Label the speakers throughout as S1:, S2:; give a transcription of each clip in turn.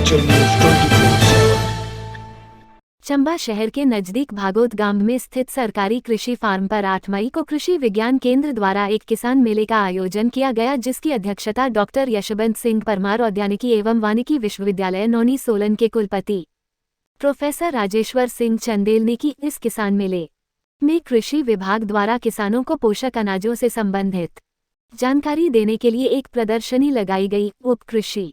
S1: Himachal news 24/7।
S2: Chamba शहर के नजदीक भागोत गांव में स्थित सरकारी कृषि फार्म पर 8 मई को कृषि विज्ञान केंद्र द्वारा एक किसान मेले का आयोजन किया गया, जिसकी अध्यक्षता डॉक्टर यशवंत सिंह परमार औद्यानिकी एवं वानिकी विश्वविद्यालय नौनी सोलन के कुलपति प्रोफेसर राजेश्वर सिंह चंदेल ने की। इस किसान मेले में कृषि विभाग द्वारा किसानों को पोषक अनाजों से संबंधित जानकारी देने के लिए एक प्रदर्शनी लगाई गई। उप कृषि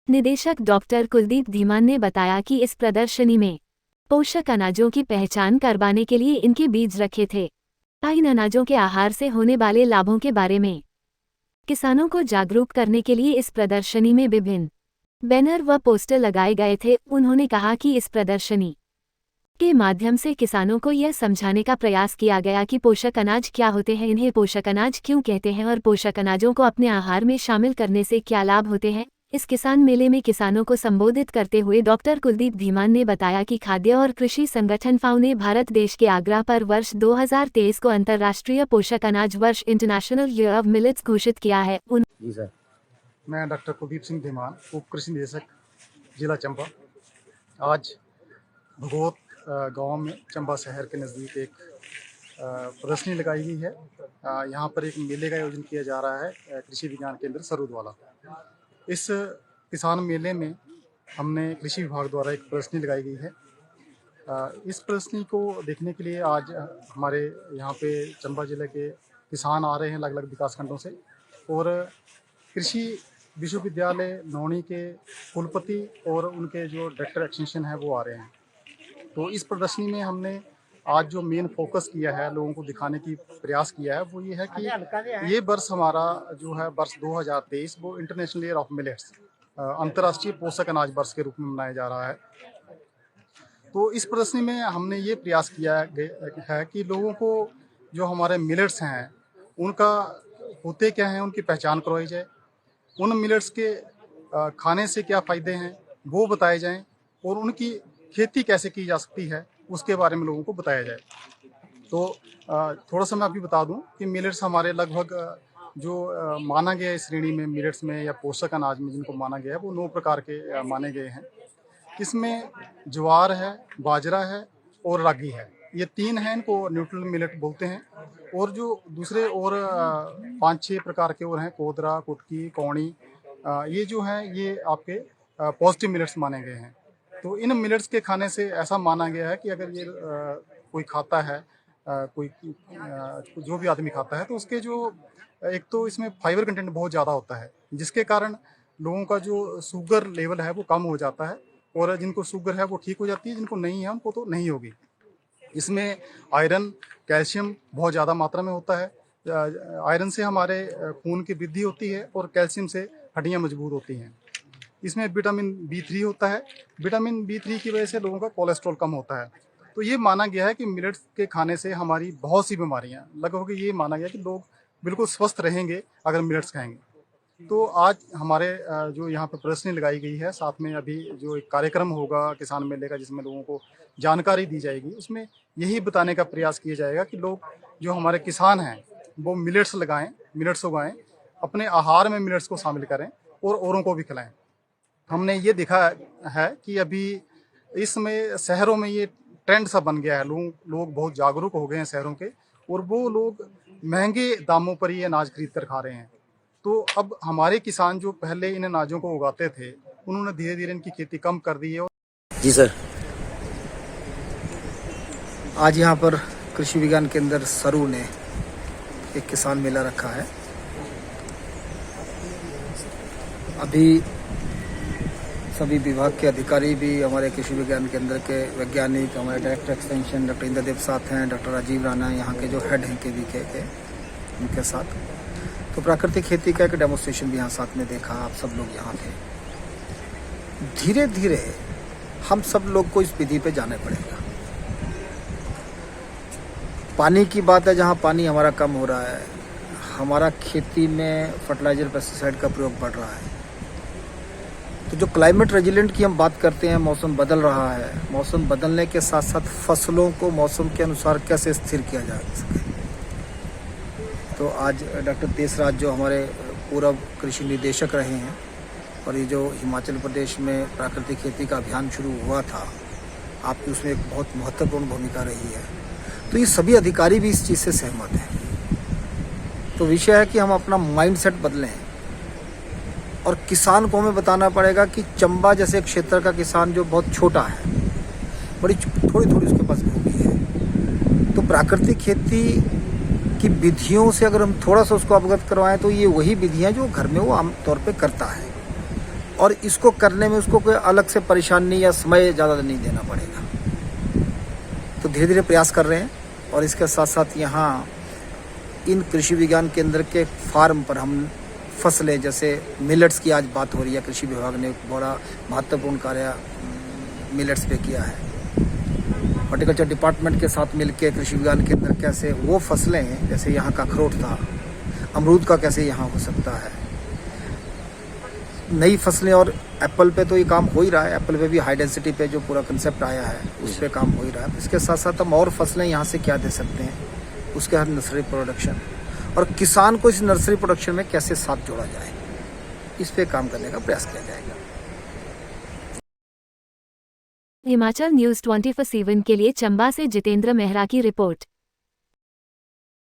S2: निदेशक डॉक्टर कुलदीप धीमान ने बताया कि इस प्रदर्शनी में पोषक अनाजों की पहचान करवाने के लिए इनके बीज रखे थे। इन अनाजों के आहार से होने वाले लाभों के बारे में किसानों को जागरूक करने के लिए इस प्रदर्शनी में विभिन्न बैनर व पोस्टर लगाए गए थे। उन्होंने कहा कि इस प्रदर्शनी के माध्यम से किसानों को यह समझाने का प्रयास किया गया कि पोषक अनाज क्या होते हैं, इन्हें पोषक अनाज क्यों कहते हैं और पोषक अनाजों को अपने आहार में शामिल करने से क्या लाभ होते हैं। इस किसान मेले में किसानों को संबोधित करते हुए डॉक्टर कुलदीप धीमान ने बताया कि खाद्य और कृषि संगठन फाओ ने भारत देश के आग्रह पर वर्ष 2023 को अंतर्राष्ट्रीय पोषक अनाज वर्ष इंटरनेशनल ईयर ऑफ मिलेट्स घोषित किया है।
S3: जी सर। मैं डॉक्टर कुलदीप सिंह धीमान, उप कृषि निदेशक जिला चंबा। आज भगोत गांव में चंबा शहर के नज़दीक एक प्रदर्शनी लगाई गई है। यहाँ पर एक मेले का आयोजन किया जा रहा है कृषि विज्ञान केंद्र सरूद वाला। इस किसान मेले में हमने कृषि विभाग द्वारा एक प्रदर्शनी लगाई गई है। इस प्रदर्शनी को देखने के लिए आज हमारे यहाँ पे चंबा जिले के किसान आ रहे हैं अलग अलग विकास खंडों से, और कृषि विश्वविद्यालय नौनी के कुलपति और उनके जो डायरेक्टर एक्सटेंशन है वो आ रहे हैं। तो इस प्रदर्शनी में हमने आज जो मेन फोकस किया है, लोगों को दिखाने की प्रयास किया है, वो ये है कि ये वर्ष हमारा जो है वर्ष 2023 वो इंटरनेशनल ईयर ऑफ मिलेट्स अंतर्राष्ट्रीय पोषक अनाज वर्ष के रूप में मनाया जा रहा है। तो इस प्रदर्शनी में हमने ये प्रयास किया है कि लोगों को जो हमारे मिलेट्स हैं उनका होते क्या हैं उनकी पहचान करवाई जाए, उन मिलेट्स के खाने से क्या फ़ायदे हैं वो बताए जाएं, और उनकी खेती कैसे की जा सकती है उसके बारे में लोगों को बताया जाए। तो थोड़ा सा मैं आपको बता दूं कि मिलेट्स हमारे लगभग जो माना गया है श्रेणी में मिलेट्स में या पोषक अनाज में जिनको माना गया है वो 9 प्रकार के माने गए हैं। इसमें ज्वार है, बाजरा है और रागी है। ये 3 हैं, इनको न्यूट्रल मिलेट बोलते हैं। और जो दूसरे और 5-6 प्रकार के और हैं, कोदरा, कुटकी, कौड़ी, ये जो हैं ये आपके पॉजिटिव मिलेट्स माने गए हैं। तो इन मिलेट्स के खाने से ऐसा माना गया है कि अगर ये कोई खाता है, कोई जो भी आदमी खाता है, तो उसके जो एक तो इसमें फाइबर कंटेंट बहुत ज़्यादा होता है, जिसके कारण लोगों का जो शुगर लेवल है वो कम हो जाता है, और जिनको शुगर है वो ठीक हो जाती है, जिनको नहीं है उनको तो नहीं होगी। इसमें आयरन, कैल्शियम बहुत ज़्यादा मात्रा में होता है। आयरन से हमारे खून की वृद्धि होती है और कैल्शियम से हड्डियाँ मजबूत होती हैं। इसमें विटामिन B3 होता है। विटामिन B3 की वजह से लोगों का कोलेस्ट्रॉल कम होता है। तो ये माना गया है कि मिलेट्स के खाने से हमारी बहुत सी बीमारियां, लगभग ये माना गया कि लोग बिल्कुल स्वस्थ रहेंगे अगर मिलेट्स खाएंगे। तो आज हमारे जो यहाँ पर प्रदर्शनी लगाई गई है, साथ में अभी जो एक कार्यक्रम होगा किसान मेले का जिसमें लोगों को जानकारी दी जाएगी, उसमें यही बताने का प्रयास किया जाएगा कि लोग जो हमारे किसान हैं वो मिलेट्स लगाएँ, मिलेट्स उगाएँ, अपने आहार में मिलेट्स को शामिल करें और औरों को भी खिलाएँ। हमने ये देखा है कि अभी इसमें शहरों में ये ट्रेंड सा बन गया है, लोग बहुत जागरूक हो गए हैं शहरों के, और वो लोग महंगे दामों पर ये अनाज खरीद कर खा रहे हैं। तो अब हमारे किसान जो पहले इन अनाजों को उगाते थे, उन्होंने धीरे धीरे इनकी खेती कम कर दी है।
S4: जी सर। आज यहाँ पर कृषि विज्ञान केंद्र सरू ने एक किसान मेला रखा है। अभी सभी विभाग के अधिकारी भी, हमारे कृषि विज्ञान केंद्र के वैज्ञानिक, हमारे डायरेक्टर एक्सटेंशन डॉक्टर इंद्रदेव साथ हैं, डॉक्टर राजीव राणा यहाँ के जो हेड हैं KVK के, उनके साथ। तो प्राकृतिक खेती का एक डेमोस्ट्रेशन भी यहाँ साथ में देखा, आप सब लोग यहाँ थे। धीरे धीरे हम सब लोग को इस विधि पे जाना पड़ेगा। पानी की बात है, जहाँ पानी हमारा कम हो रहा है, हमारा खेती में फर्टिलाइजर पेस्टिसाइड का प्रयोग बढ़ रहा है। तो जो क्लाइमेट रेजिलेंट की हम बात करते हैं, मौसम बदल रहा है, मौसम बदलने के साथ साथ फसलों को मौसम के अनुसार कैसे स्थिर किया जा सके। तो आज डॉक्टर देसराज जो हमारे पूर्व कृषि निदेशक रहे हैं, और ये जो हिमाचल प्रदेश में प्राकृतिक खेती का अभियान शुरू हुआ था, आपकी उसमें एक बहुत महत्वपूर्ण भूमिका रही है। तो ये सभी अधिकारी भी इस चीज़ से सहमत हैं। तो विषय है कि हम अपना माइंडसेट बदलें और किसान को हमें बताना पड़ेगा कि चंबा जैसे क्षेत्र का किसान जो बहुत छोटा है, बड़ी थोड़ी थोड़ी उसके पास भूमि है, तो प्राकृतिक खेती की विधियों से अगर हम थोड़ा सा उसको अवगत करवाएं तो ये वही विधियां जो घर में वो आमतौर पे करता है, और इसको करने में उसको कोई अलग से परेशानी या समय ज़्यादा नहीं देना पड़ेगा। तो धीरे धीरे प्रयास कर रहे हैं। और इसके साथ साथ यहाँ इन कृषि विज्ञान केंद्र के फार्म पर हम फसलें जैसे मिलेट्स की आज बात हो रही है, कृषि विभाग ने बड़ा महत्वपूर्ण कार्य मिलेट्स पे किया है। हॉर्टिकल्चर डिपार्टमेंट के साथ मिलकर कृषि विज्ञान केंद्र कैसे वो फसलें, जैसे यहाँ का अखरोट था, अमरूद का कैसे यहाँ हो सकता है, नई फसलें। और एप्पल पे तो ये काम हो ही रहा है, एप्पल पे भी हाई डेंसिटी पे जो पूरा कंसेप्ट आया है उस पर काम हो ही रहा है। इसके साथ साथ हम और फसलें यहाँ से क्या दे सकते हैं, उसके हर नर्सरी प्रोडक्शन, और किसान को इस नर्सरी प्रोडक्शन में कैसे साथ जोड़ा जाए, इस पे काम करने का प्रयास किया जाएगा।
S2: हिमाचल न्यूज़ 24/7 के लिए चंबा से जितेंद्र मेहरा की रिपोर्ट।